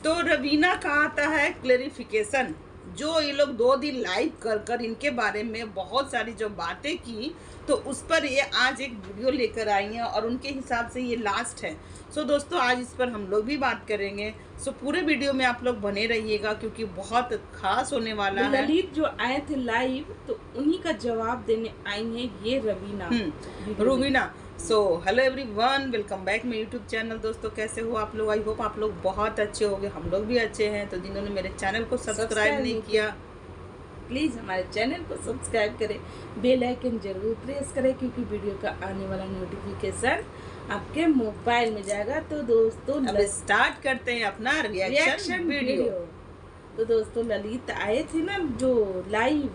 तो रवीना का आता है क्लेरिफिकेशन। जो ये लोग 2 दिन लाइव कर कर इनके बारे में बहुत सारी जो बातें की, तो उस पर ये आज एक वीडियो लेकर आई हैं और उनके हिसाब से ये लास्ट है। सो दोस्तों, आज इस पर हम लोग भी बात करेंगे। सो पूरे वीडियो में आप लोग बने रहिएगा क्योंकि बहुत खास होने वाला है। ललित जो आए थे लाइव, तो उन्हीं का जवाब देने आई हैं ये Raveena. Rubina. So hello everyone, welcome back my YouTube channel. दोस्तों, कैसे हो आप लोग? आई होप आप लोग बहुत अच्छे होंगे, हम लोग भी अच्छे हैं। तो जिन्होंने मेरे चैनल को सब्सक्राइब नहीं किया, प्लीज़ हमारे चैनल को सब्सक्राइब करें, बेल आइकन जरूर प्रेस करें क्योंकि वीडियो का आने वाला नोटिफिकेशन आपके मोबाइल में जाएगा। तो दोस्तों, अब स्टार्ट करते हैं अपना रिएक्शन वीडियो। तो दोस्तों, ललित आए थे ना जो लाइव,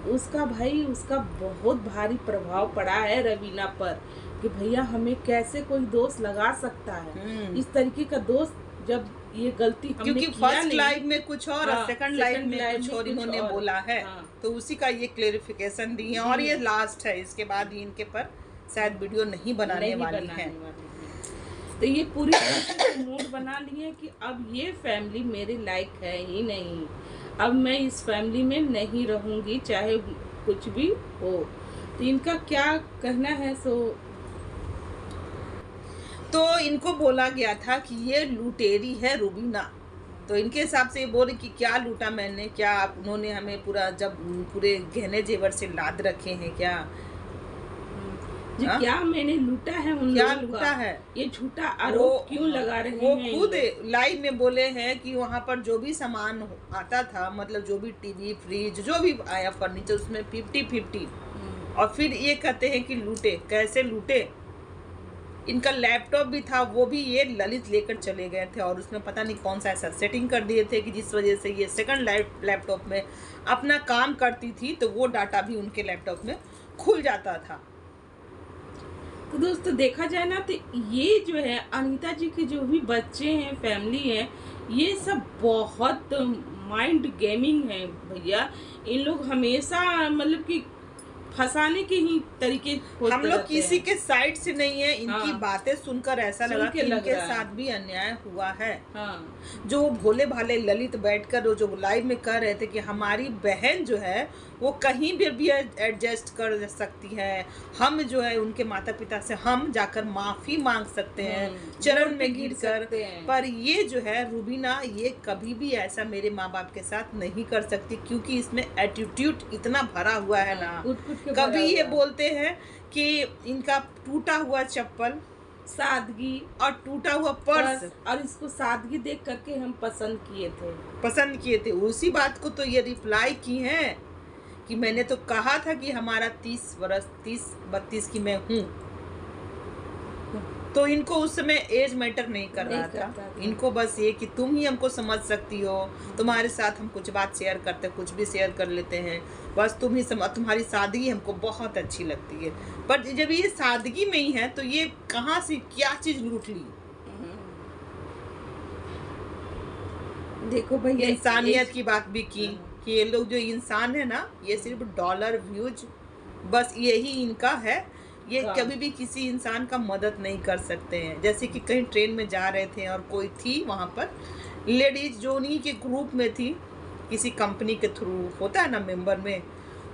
उसका बहुत भारी प्रभाव पड़ा है रवीना पर कि भैया हमें कैसे कोई दोष लगा सकता है। इस तरीके का दोष जब ये गलती हमने क्योंकि किया फर्स्ट नहीं, लाइव में कुछ और सेकंड लाइव में कुछ और इन्होंने बोला है। तो उसी का ये क्लेरिफिकेशन दी है और ये लास्ट है। इसके बाद ही इनके पर शायद वीडियो नहीं बनाने वाली है। तो ये पूरी मूड बना लिए कि अब ये फैमिली मेरे लायक है ही नहीं, अब मैं इस फैमिली में नहीं रहूंगी चाहे कुछ भी हो। तो इनका क्या कहना है? तो इनको बोला गया था कि ये लुटेरी है रूबीना। तो इनके हिसाब से ये बोले कि क्या लूटा मैंने, क्या उन्होंने हमें पूरे गहने जेवर से लाद रखे हैं क्या? क्या मैंने लूटा है? क्या लूटा है? ये झूठा आरोप क्यों लगा रहे हैं? वो खुद लाइव में बोले हैं कि वहाँ पर जो भी सामान आता था, मतलब जो भी टीवी, फ्रिज, जो भी आया फर्नीचर, उसमें 50-50। और फिर ये कहते हैं कि लूटे। कैसे लूटे? इनका लैपटॉप भी था, वो भी ये ललित लेकर चले गए थे और उसमें पता नहीं कौन सा ऐसा सेटिंग कर दिए थे कि जिस वजह से ये सेकंड लैपटॉप में अपना काम करती थी तो वो डाटा भी उनके लैपटॉप में खुल जाता था। तो दोस्तों, देखा जाए ना तो ये जो है अनीता जी के जो भी बच्चे हैं, फैमिली है, ये सब बहुत माइंड गेमिंग है भैया। इन लोग हमेशा मतलब कि फंसाने के ही तरीके हम लोग किसी के साइड से नहीं है। इनकी बातें सुनकर ऐसा लगा कि इनके साथ भी अन्याय हुआ है। जो भोले भाले ललित बैठकर जो लाइव में कह रहे थे कि हमारी बहन जो है वो कहीं भी एडजस्ट कर सकती है, हम जो है उनके माता पिता से हम जाकर माफी मांग सकते हैं चरण में गिरकर, पर ये जो है रूबीना, ये कभी भी ऐसा मेरे माँ बाप के साथ नहीं कर सकती क्योंकि इसमें एटीट्यूड इतना भरा हुआ है ना। कभी ये बोलते हैं कि इनका टूटा हुआ चप्पल, सादगी और टूटा हुआ पर्स, और इसको सादगी देख करके हम पसंद किए थे। उसी बात को तो ये रिप्लाई की हैं कि मैंने तो कहा था कि हमारा 30-32 की मैं हूँ। तो इनको उस समय एज मैटर नहीं कर रहा था। इनको बस ये कि तुम ही हमको समझ सकती हो, तुम्हारे साथ हम कुछ बात शेयर करते, कुछ भी शेयर कर लेते हैं, बस तुम ही समझ, तुम्हारी सादगी हमको बहुत अच्छी लगती है। पर जब ये सादगी में ही है तो ये कहाँ से क्या चीज लूट ली? देखो भाई, इंसानियत की बात भी की कि ये लोग जो इंसान है ना, ये सिर्फ डॉलर व्यूज, बस यही इनका है। ये कभी भी किसी इंसान का मदद नहीं कर सकते हैं। जैसे कि कहीं ट्रेन में जा रहे थे और कोई थी वहाँ पर लेडीज जो उन्हीं के ग्रुप में थी, किसी कंपनी के थ्रू होता है ना मेंबर में,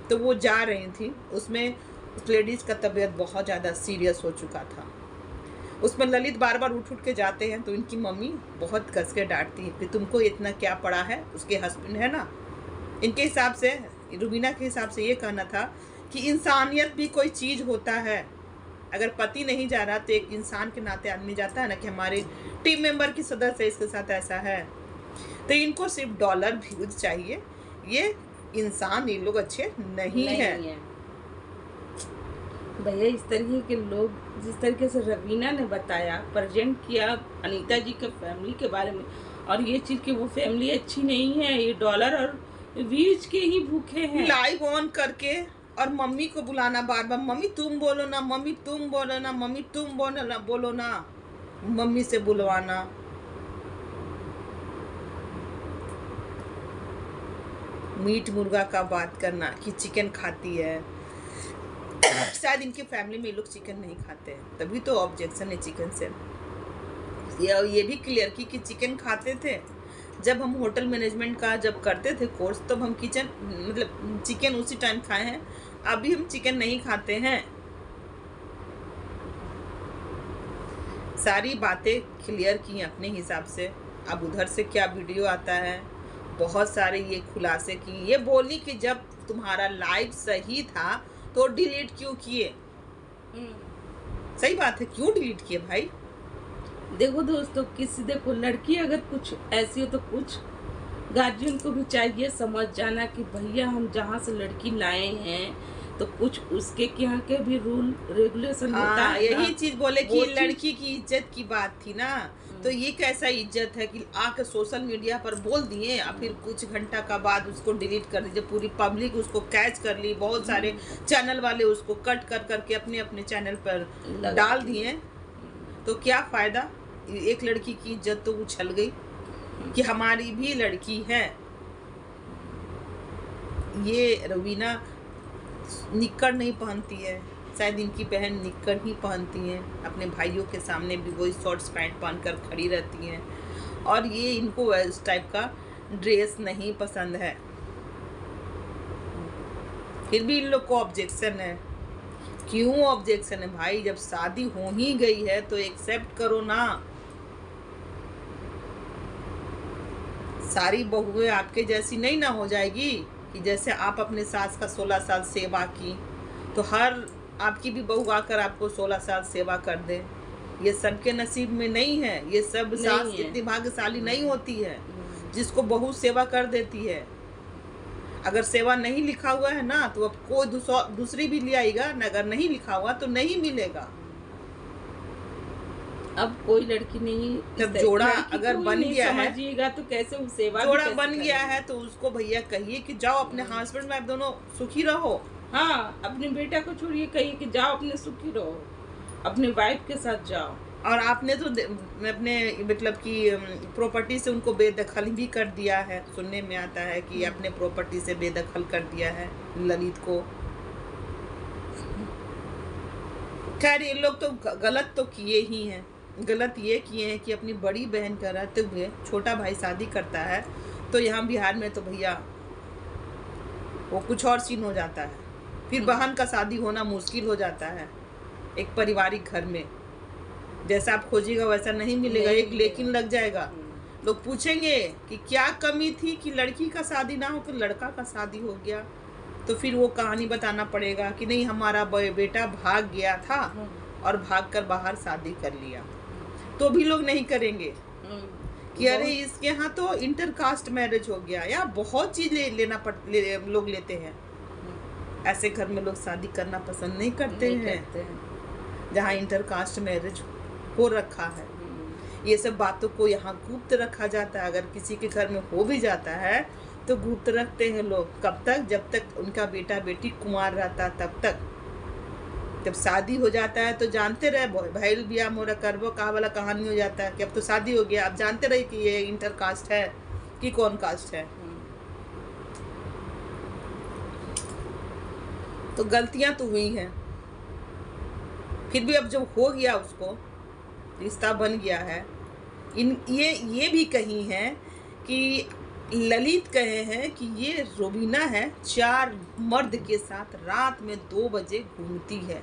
तो वो जा रही थी। उसमें उस लेडीज का तबीयत बहुत ज़्यादा सीरियस हो चुका था। उसमें ललित बार बार उठ के जाते हैं तो इनकी मम्मी बहुत कस के डांटती है कि तुमको इतना क्या पड़ा है। उसके हस्बैंड है ना, इनके हिसाब से, रूबीना के हिसाब से ये कहना था कि इंसानियत भी कोई चीज़ होता है। अगर पति नहीं जा रहा तो एक इंसान के नाते आदमी जाता है ना कि हमारे टीम मेंबर की सदस्य इसके साथ ऐसा है। तो इनको सिर्फ डॉलर व्यूज चाहिए। ये इंसान, ये लोग अच्छे नहीं है भैया। इस तरीके के लोग, जिस तरीके से रवीना ने बताया, प्रेजेंट किया अनीता जी के फैमिली के बारे में, और ये चीज़ कि वो फैमिली अच्छी नहीं है, ये डॉलर और व्यूज के ही भूखे हैं। लाइव ऑन करके और मम्मी को बुलाना बार बार, मम्मी तुम बोलो ना, मम्मी तुम बोलो ना, मम्मी तुम बोलो ना, मम्मी से बुलवाना। मीट मुर्गा का बात करना कि चिकन खाती है। शायद इनके फैमिली में ये लोग चिकन नहीं खाते हैं, तभी तो ऑब्जेक्शन है चिकन से। ये भी क्लियर की कि चिकन खाते थे जब हम होटल मैनेजमेंट का जब करते थे कोर्स, तब हम किचन मतलब चिकन उसी टाइम खाए हैं। अभी हम चिकन नहीं खाते हैं। सारी बातें क्लियर की अपने हिसाब से। अब उधर से क्या वीडियो आता है, बहुत सारे ये खुलासे की। ये बोली कि जब तुम्हारा लाइफ सही था तो डिलीट क्यों किए। सही बात है, क्यों डिलीट किए भाई। देखो दोस्तों, देखो लड़की अगर कुछ ऐसी हो तो कुछ गार्जियन को भी चाहिए समझ जाना कि भैया हम जहाँ से लड़की लाए हैं तो कुछ उसके यहाँ के भी रूल रेगुलेशन होता है। यही चीज बोले कि लड़की की इज्जत की बात थी ना, तो ये कैसा इज्जत है कि आके सोशल मीडिया पर बोल दिए और फिर कुछ घंटा का बाद उसको डिलीट कर दीजिए। पूरी पब्लिक उसको कैच कर ली, बहुत सारे चैनल वाले उसको कट कर करके अपने अपने चैनल पर डाल दिए। तो क्या फायदा, एक लड़की की इज्जत तो उछल गई कि हमारी भी लड़की है। ये रवीना निक्कर नहीं पहनती है, शायद इनकी बहन निक्कर ही पहनती हैं। अपने भाइयों के सामने भी वही शॉर्ट्स पैंट पहनकर खड़ी रहती हैं, और ये इनको इस टाइप का ड्रेस नहीं पसंद है। फिर भी इन लोग को ऑब्जेक्शन है। क्यों ऑब्जेक्शन है भाई, जब शादी हो ही गई है तो एक्सेप्ट करो ना। सारी बहुएं आपके जैसी नहीं ना हो जाएगी कि जैसे आप अपने सास का 16 साल सेवा की, तो हर आपकी भी बहू आकर आपको 16 साल सेवा कर दे। ये सबके नसीब में नहीं है। ये सब सास इतनी भाग्यशाली नहीं होती है जिसको बहू सेवा कर देती है। अगर सेवा नहीं लिखा हुआ है ना, तो अब कोई दूसरी भी ले आएगा, अगर नहीं लिखा हुआ तो नहीं मिलेगा। अब कोई लड़की नहीं, जब जोड़ा अगर बन गया है, समझिएगा तो कैसे वो सेवा जोड़ा बन गया है तो उसको भैया कहिए कि जाओ अपने हस्बैंड में आप दोनों सुखी रहो। हाँ, अपने बेटा को छोड़िए, कहिए कि जाओ अपने सुखी रहो, अपने वाइफ के साथ जाओ। और आपने तो अपने मतलब कि प्रॉपर्टी से उनको बेदखल भी कर दिया है। सुनने में आता है कि अपने प्रॉपर्टी से बेदखल कर दिया है ललित को। खैर ये लोग तो गलत तो किए ही हैं। गलत ये किए हैं कि अपनी बड़ी बहन का रहते हुए छोटा भाई शादी करता है, तो यहाँ बिहार में तो भैया वो कुछ और सीन हो जाता है। फिर बहन का शादी होना मुश्किल हो जाता है एक पारिवारिक घर में। जैसा आप खोजिएगा वैसा नहीं मिलेगा, एक लेकिन लग जाएगा। लोग पूछेंगे कि क्या कमी थी कि लड़की का शादी ना हो कि लड़का का शादी हो गया। तो फिर वो कहानी बताना पड़ेगा कि नहीं हमारा बेटा भाग गया था और भागकर बाहर शादी कर लिया। तो भी लोग नहीं करेंगे कि अरे इसके यहाँ तो इंटरकास्ट मैरिज हो गया, या बहुत चीज लोग लेते हैं। ऐसे घर में लोग शादी करना पसंद नहीं करते हैं जहाँ इंटरकास्ट मैरिज हो रखा है। ये सब बातों को यहाँ गुप्त रखा जाता है। अगर किसी के घर में हो भी जाता है तो गुप्त रखते हैं लोग। कब तक, जब तक उनका बेटा बेटी कुंवार रहता तब तक। जब शादी हो जाता है तो जानते रहे भाई बिया मोरा करबो कहा वाला कहानी हो जाता है कि अब तो शादी हो गया, अब जानते रहे कि ये इंटर कास्ट है कि कौन कास्ट है। तो गलतियां तो हुई हैं, फिर भी अब जब हो गया उसको रिश्ता बन गया है। ये भी कही है कि ललित कहे हैं कि ये रोबीना है 4 मर्द के साथ रात में 2 बजे घूमती है।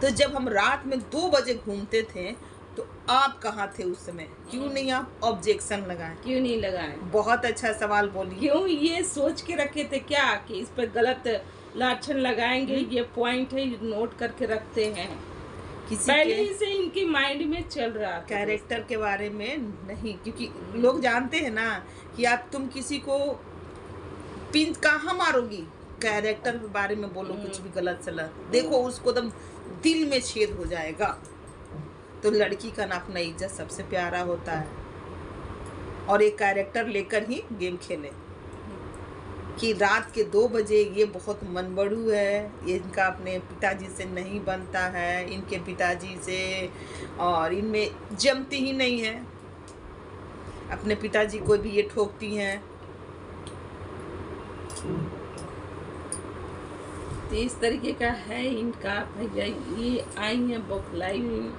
तो जब हम रात में 2 बजे घूमते थे तो आप कहाँ थे उस समय? क्यों नहीं आप ऑब्जेक्शन लगाए? क्यों नहीं लगाए? बहुत अच्छा सवाल बोली। क्यों ये सोच के रखे थे क्या कि इस पर गलत लाछन लगाएंगे? ये पॉइंट है, नोट करके रखते हैं। पहले ही से इनकी माइंड में चल रहा था कैरेक्टर के बारे में नहीं, क्योंकि लोग जानते हैं ना कि आप तुम किसी को पिन कहाँ मारोगी। कैरेक्टर के बारे में बोलो कुछ भी गलत सलत, देखो उसको एकदम दिल में छेद हो जाएगा। तो लड़की का ना अपना इज्जत सबसे प्यारा होता है, और एक कैरेक्टर लेकर ही गेम खेले कि रात के 2 बजे ये बहुत मनबड़ू है, ये इनका अपने पिताजी से नहीं बनता है, इनके पिताजी से और इनमें जमती ही नहीं है। अपने पिताजी को भी ये ठोकती हैं। तो इस तरीके का है इनका भैया। ये आई है बौखलाई हुई।